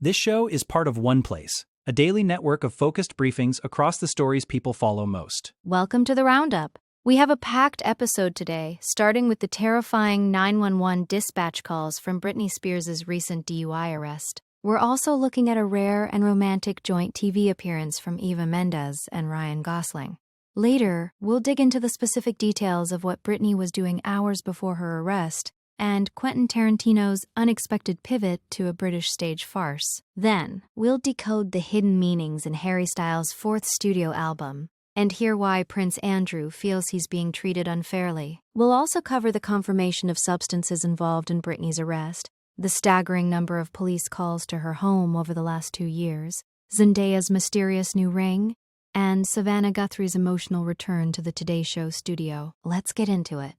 This show is part of One Place, a daily network of focused briefings across the stories people follow most. Welcome to the Roundup. We have a packed episode today, starting with the terrifying 911 dispatch calls from Britney Spears' recent DUI arrest. We're also looking at a rare and romantic joint TV appearance from Eva Mendes and Ryan Gosling. Later, we'll dig into the specific details of what Britney was doing hours before her arrest and Quentin Tarantino's unexpected pivot to a British stage farce. Then, we'll decode the hidden meanings in Harry Styles' fourth studio album and hear why Prince Andrew feels he's being treated unfairly. We'll also cover the confirmation of substances involved in Britney's arrest, the staggering number of police calls to her home over the last 2 years, Zendaya's mysterious new ring, and Savannah Guthrie's emotional return to the Today Show studio. Let's get into it.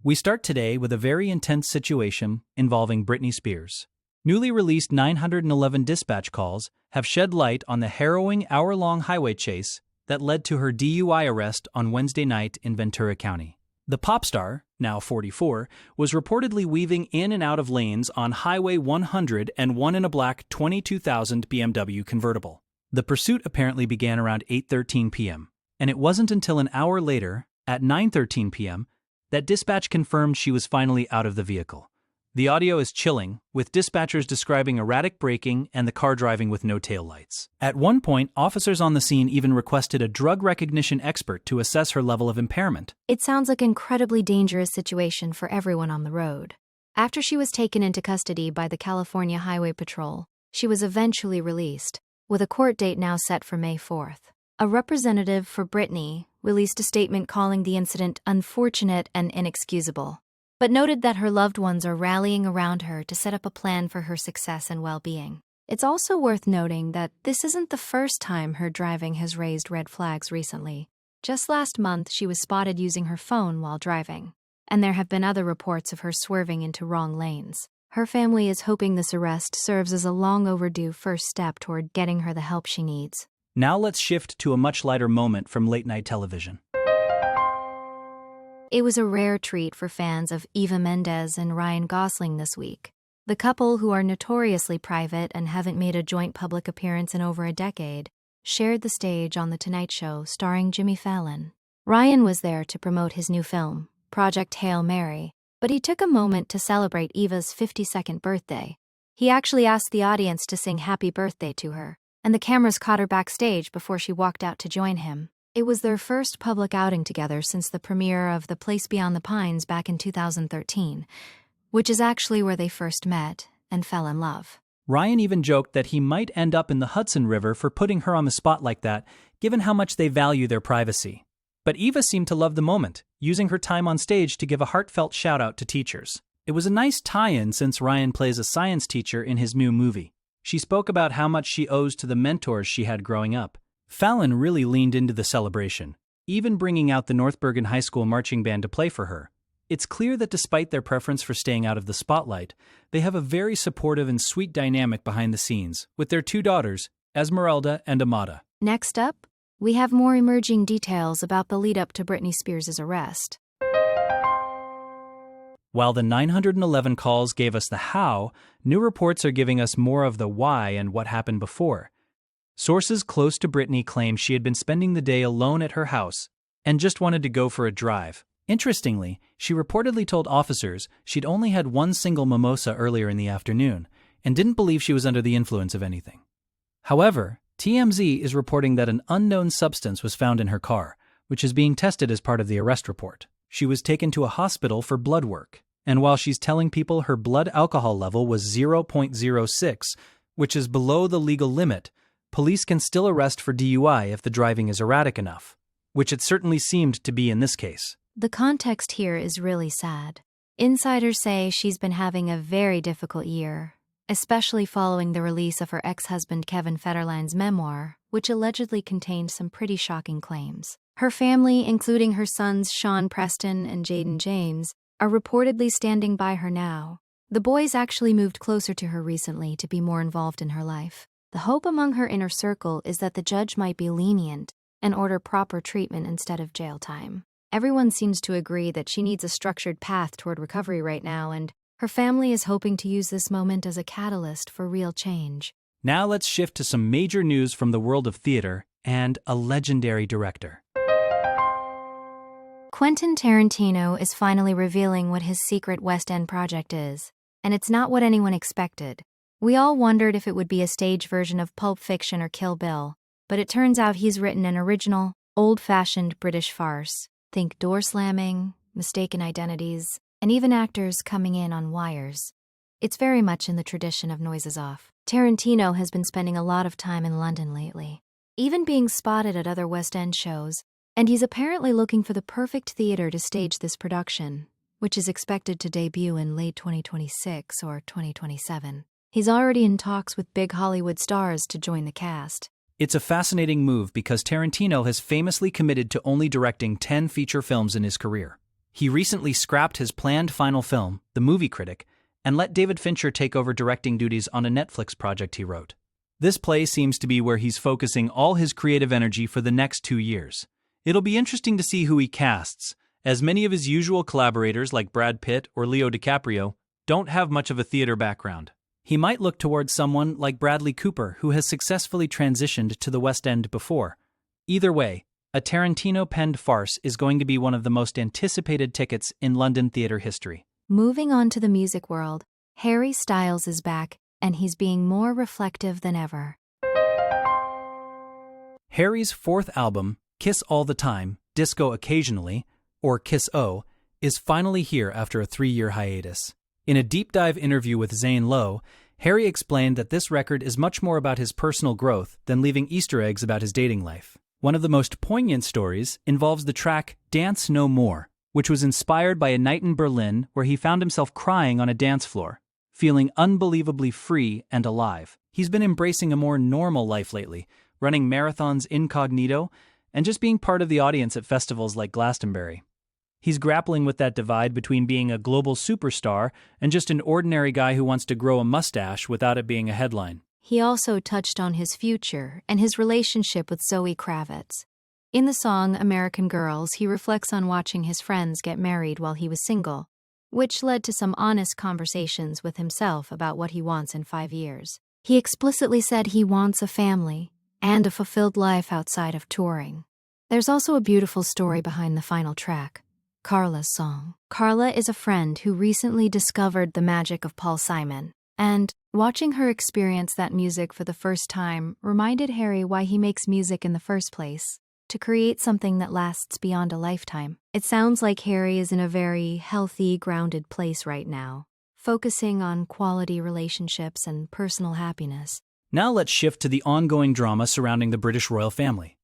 We start today with a very intense situation involving Britney Spears. Newly released 911 dispatch calls have shed light on the harrowing hour-long highway chase that led to her DUI arrest on Wednesday night in Ventura County. The pop star, now 44, was reportedly weaving in and out of lanes on Highway 100 and one in a black 22,000 BMW convertible. The pursuit apparently began around 8:13 p.m., and it wasn't until an hour later, at 9:13 p.m., that dispatch confirmed she was finally out of the vehicle. The audio is chilling, with dispatchers describing erratic braking and the car driving with no taillights. At one point, officers on the scene even requested a drug recognition expert to assess her level of impairment. It sounds like an incredibly dangerous situation for everyone on the road. After she was taken into custody by the California Highway Patrol, she was eventually released, with a court date now set for May 4th. A representative for Britney released a statement calling the incident unfortunate and inexcusable, but noted that her loved ones are rallying around her to set up a plan for her success and well-being. It's also worth noting that this isn't the first time her driving has raised red flags recently. Just last month, she was spotted using her phone while driving, and there have been other reports of her swerving into wrong lanes. Her family is hoping this arrest serves as a long-overdue first step toward getting her the help she needs. Now let's shift to a much lighter moment from late-night television. It was a rare treat for fans of Eva Mendes and Ryan Gosling this week. The couple, who are notoriously private and haven't made a joint public appearance in over a decade, shared the stage on The Tonight Show starring Jimmy Fallon. Ryan was there to promote his new film, Project Hail Mary, but he took a moment to celebrate Eva's 52nd birthday. He actually asked the audience to sing Happy Birthday to her, and the cameras caught her backstage before she walked out to join him. It was their first public outing together since the premiere of The Place Beyond the Pines back in 2013, which is actually where they first met and fell in love. Ryan even joked that he might end up in the Hudson River for putting her on the spot like that, given how much they value their privacy. But Eva seemed to love the moment, using her time on stage to give a heartfelt shout-out to teachers. It was a nice tie-in since Ryan plays a science teacher in his new movie. She spoke about how much she owes to the mentors she had growing up. Fallon really leaned into the celebration, even bringing out the North Bergen High School marching band to play for her. It's clear that despite their preference for staying out of the spotlight, they have a very supportive and sweet dynamic behind the scenes, with their 2 daughters, Esmeralda and Amada. Next up, we have more emerging details about the lead-up to Britney Spears' arrest. While the 911 calls gave us the how, new reports are giving us more of the why and what happened before. Sources close to Britney claim she had been spending the day alone at her house and just wanted to go for a drive. Interestingly, she reportedly told officers she'd only had one single mimosa earlier in the afternoon and didn't believe she was under the influence of anything. However, TMZ is reporting that an unknown substance was found in her car, which is being tested as part of the arrest report. She was taken to a hospital for blood work, and while she's telling people her blood alcohol level was 0.06, which is below the legal limit, police can still arrest for DUI if the driving is erratic enough, which it certainly seemed to be in this case. The context here is really sad. Insiders say she's been having a very difficult year, especially following the release of her ex-husband Kevin Federline's memoir, which allegedly contained some pretty shocking claims. Her family, including her sons Sean Preston and Jaden James, are reportedly standing by her now. The boys actually moved closer to her recently to be more involved in her life. The hope among her inner circle is that the judge might be lenient and order proper treatment instead of jail time. Everyone seems to agree that she needs a structured path toward recovery right now, and Her family is hoping to use this moment as a catalyst for real change. Now let's shift to some major news from the world of theater and a legendary director. Quentin Tarantino is finally revealing what his secret West End project is, and it's not what anyone expected. We all wondered if it would be a stage version of Pulp Fiction or Kill Bill, but it turns out he's written an original, old-fashioned British farce. Think door slamming, mistaken identities, and even actors coming in on wires. It's very much in the tradition of Noises Off. Tarantino has been spending a lot of time in London lately, even being spotted at other West End shows, and he's apparently looking for the perfect theater to stage this production, which is expected to debut in late 2026 or 2027. He's already in talks with big Hollywood stars to join the cast. It's a fascinating move because Tarantino has famously committed to only directing 10 feature films in his career. He recently scrapped his planned final film, The Movie Critic, and let David Fincher take over directing duties on a Netflix project he wrote. This play seems to be where he's focusing all his creative energy for the next 2 years. It'll be interesting to see who he casts, as many of his usual collaborators like Brad Pitt or Leo DiCaprio don't have much of a theater background. He might look towards someone like Bradley Cooper, who has successfully transitioned to the West End before. Either way, a Tarantino-penned farce is going to be one of the most anticipated tickets in London theater history. Moving on to the music world, Harry Styles is back, and he's being more reflective than ever. Harry's fourth album, Kiss All the Time, Disco Occasionally, or Kiss O, is finally here after a 3-year hiatus. In a deep-dive interview with Zane Lowe, Harry explained that this record is much more about his personal growth than leaving Easter eggs about his dating life. One of the most poignant stories involves the track Dance No More, which was inspired by a night in Berlin where he found himself crying on a dance floor, feeling unbelievably free and alive. He's been embracing a more normal life lately, running marathons incognito, and just being part of the audience at festivals like Glastonbury. He's grappling with that divide between being a global superstar and just an ordinary guy who wants to grow a mustache without it being a headline. He also touched on his future and his relationship with Zoe Kravitz. In the song American Girls, he reflects on watching his friends get married while he was single, which led to some honest conversations with himself about what he wants in 5 years. He explicitly said he wants a family and a fulfilled life outside of touring. There's also a beautiful story behind the final track, Carla's song. Carla is a friend who recently discovered the magic of Paul Simon, and watching her experience that music for the first time reminded Harry why he makes music in the first place, to create something that lasts beyond a lifetime. It sounds like Harry is in a very healthy, grounded place right now, focusing on quality relationships and personal happiness. Now let's shift to the ongoing drama surrounding the British royal family.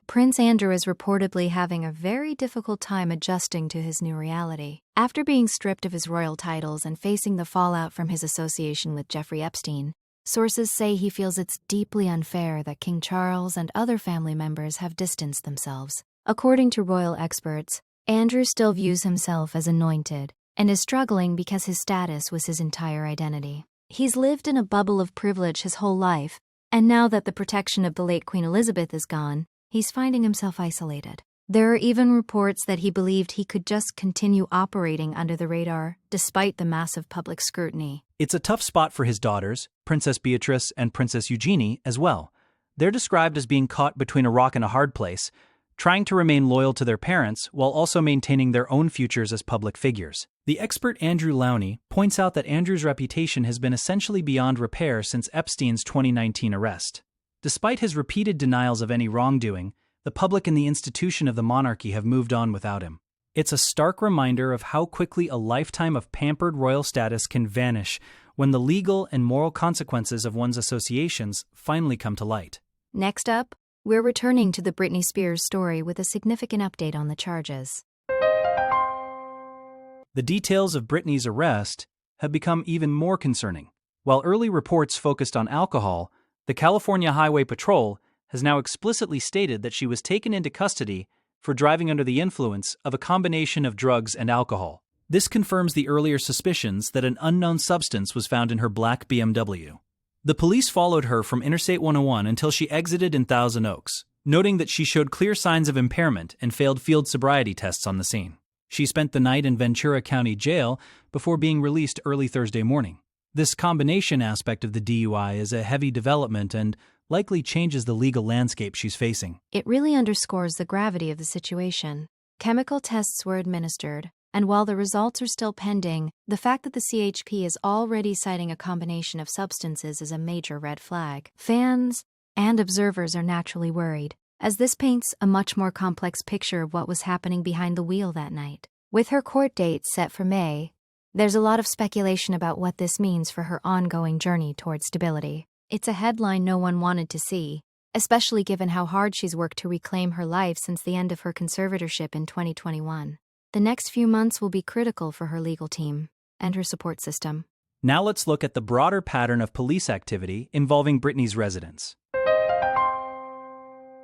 Prince Andrew is reportedly having a very difficult time adjusting to his new reality. After being stripped of his royal titles and facing the fallout from his association with Jeffrey Epstein, sources say he feels it's deeply unfair that King Charles and other family members have distanced themselves. According to royal experts, Andrew still views himself as anointed and is struggling because his status was his entire identity. He's lived in a bubble of privilege his whole life, and now that the protection of the late Queen Elizabeth is gone, he's finding himself isolated. There are even reports that he believed he could just continue operating under the radar despite the massive public scrutiny. It's a tough spot for his daughters, Princess Beatrice and Princess Eugenie, as well. They're described as being caught between a rock and a hard place, trying to remain loyal to their parents while also maintaining their own futures as public figures. The expert Andrew Lowney points out that Andrew's reputation has been essentially beyond repair since Epstein's 2019 arrest. Despite his repeated denials of any wrongdoing, the public and the institution of the monarchy have moved on without him. It's a stark reminder of how quickly a lifetime of pampered royal status can vanish when the legal and moral consequences of one's associations finally come to light. Next up, we're returning to the Britney Spears story with a significant update on the charges. The details of Britney's arrest have become even more concerning. While early reports focused on alcohol, the California Highway Patrol has now explicitly stated that she was taken into custody for driving under the influence of a combination of drugs and alcohol. This confirms the earlier suspicions that an unknown substance was found in her black BMW. The police followed her from Interstate 101 until she exited in Thousand Oaks, noting that she showed clear signs of impairment and failed field sobriety tests on the scene. She spent the night in Ventura County Jail before being released early Thursday morning. This combination aspect of the DUI is a heavy development and likely changes the legal landscape she's facing. It really underscores the gravity of the situation. Chemical tests were administered, and while the results are still pending, the fact that the CHP is already citing a combination of substances is a major red flag. Fans and observers are naturally worried, as this paints a much more complex picture of what was happening behind the wheel that night. With her court date set for May, there's a lot of speculation about what this means for her ongoing journey towards stability. It's a headline no one wanted to see, especially given how hard she's worked to reclaim her life since the end of her conservatorship in 2021. The next few months will be critical for her legal team and her support system. Now let's look at the broader pattern of police activity involving Britney's residence.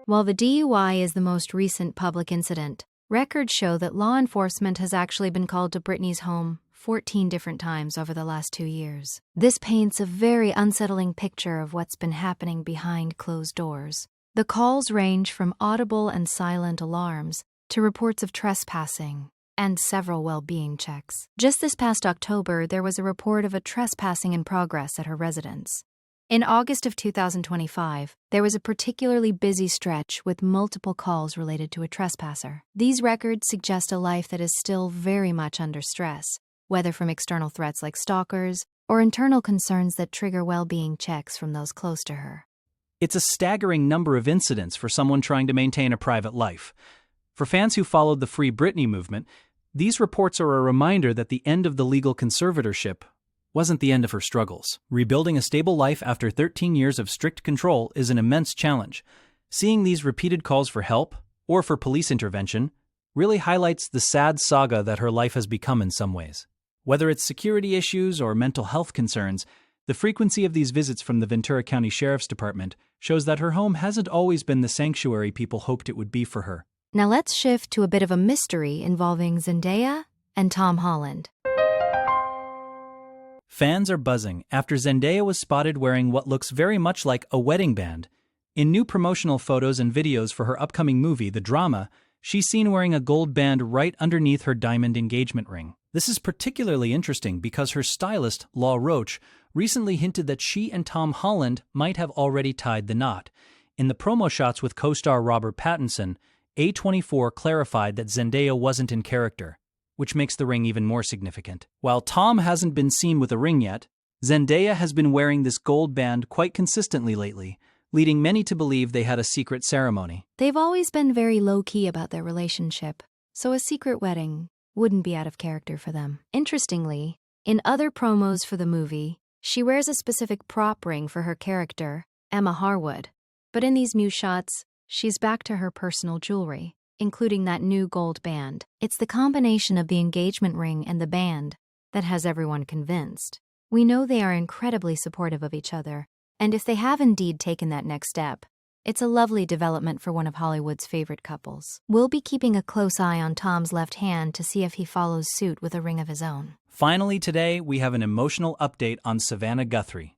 While the DUI is the most recent public incident, records show that law enforcement has actually been called to Britney's home 14 different times over the last 2 years. This paints a very unsettling picture of what's been happening behind closed doors. The calls range from audible and silent alarms to reports of trespassing and several well-being checks. Just this past October, there was a report of a trespassing in progress at her residence. In August of 2025, there was a particularly busy stretch with multiple calls related to a trespasser. These records suggest a life that is still very much under stress, whether from external threats like stalkers or internal concerns that trigger well-being checks from those close to her. It's a staggering number of incidents for someone trying to maintain a private life. For fans who followed the Free Britney movement, these reports are a reminder that the end of the legal conservatorship wasn't the end of her struggles. Rebuilding a stable life after 13 years of strict control is an immense challenge. Seeing these repeated calls for help, or for police intervention, really highlights the sad saga that her life has become in some ways. Whether it's security issues or mental health concerns, the frequency of these visits from the Ventura County Sheriff's Department shows that her home hasn't always been the sanctuary people hoped it would be for her. Now let's shift to a bit of a mystery involving Zendaya and Tom Holland. Fans are buzzing after Zendaya was spotted wearing what looks very much like a wedding band. In new promotional photos and videos for her upcoming movie, The Drama, she's seen wearing a gold band right underneath her diamond engagement ring. This is particularly interesting because her stylist, Law Roach, recently hinted that she and Tom Holland might have already tied the knot. In the promo shots with co-star Robert Pattinson, A24 clarified that Zendaya wasn't in character, which makes the ring even more significant. While Tom hasn't been seen with a ring yet, Zendaya has been wearing this gold band quite consistently lately, leading many to believe they had a secret ceremony. They've always been very low-key about their relationship, so a secret wedding wouldn't be out of character for them. Interestingly, in other promos for the movie, she wears a specific prop ring for her character, Emma Harwood. But in these new shots, she's back to her personal jewelry, including that new gold band. It's the combination of the engagement ring and the band that has everyone convinced. We know they are incredibly supportive of each other, and if they have indeed taken that next step, it's a lovely development for one of Hollywood's favorite couples. We'll be keeping a close eye on Tom's left hand to see if he follows suit with a ring of his own. Finally today, we have an emotional update on Savannah Guthrie.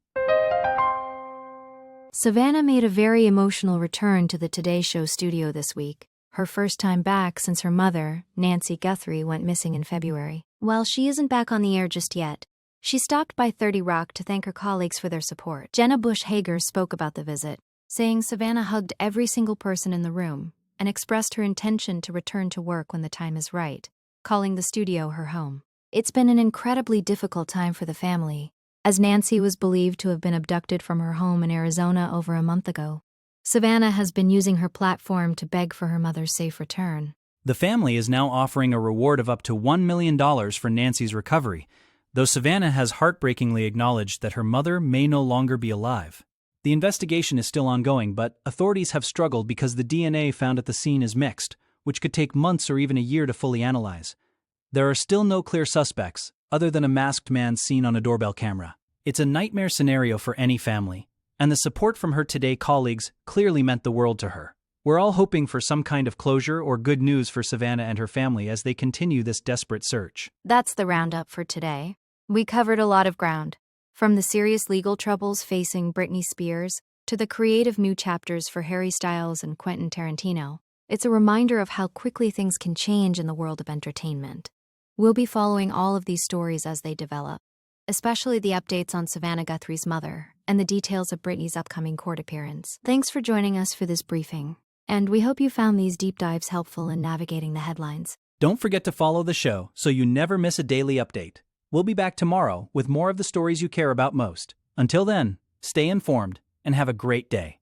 Savannah made a very emotional return to the Today Show studio this week, her first time back since her mother, Nancy Guthrie, went missing in February. While she isn't back on the air just yet, she stopped by 30 Rock to thank her colleagues for their support. Jenna Bush Hager spoke about the visit, saying Savannah hugged every single person in the room and expressed her intention to return to work when the time is right, calling the studio her home. It's been an incredibly difficult time for the family, as Nancy was believed to have been abducted from her home in Arizona over a month ago. Savannah has been using her platform to beg for her mother's safe return. The family is now offering a reward of up to $1 million for Nancy's recovery, though Savannah has heartbreakingly acknowledged that her mother may no longer be alive. The investigation is still ongoing, but authorities have struggled because the DNA found at the scene is mixed, which could take months or even a year to fully analyze. There are still no clear suspects, other than a masked man seen on a doorbell camera. It's a nightmare scenario for any family, and the support from her Today colleagues clearly meant the world to her. We're all hoping for some kind of closure or good news for Savannah and her family as they continue this desperate search. That's the roundup for today. We covered a lot of ground, from the serious legal troubles facing Britney Spears to the creative new chapters for Harry Styles and Quentin Tarantino. It's a reminder of how quickly things can change in the world of entertainment. We'll be following all of these stories as they develop, especially the updates on Savannah Guthrie's mother and the details of Britney's upcoming court appearance. Thanks for joining us for this briefing, and we hope you found these deep dives helpful in navigating the headlines. Don't forget to follow the show so you never miss a daily update. We'll be back tomorrow with more of the stories you care about most. Until then, stay informed and have a great day.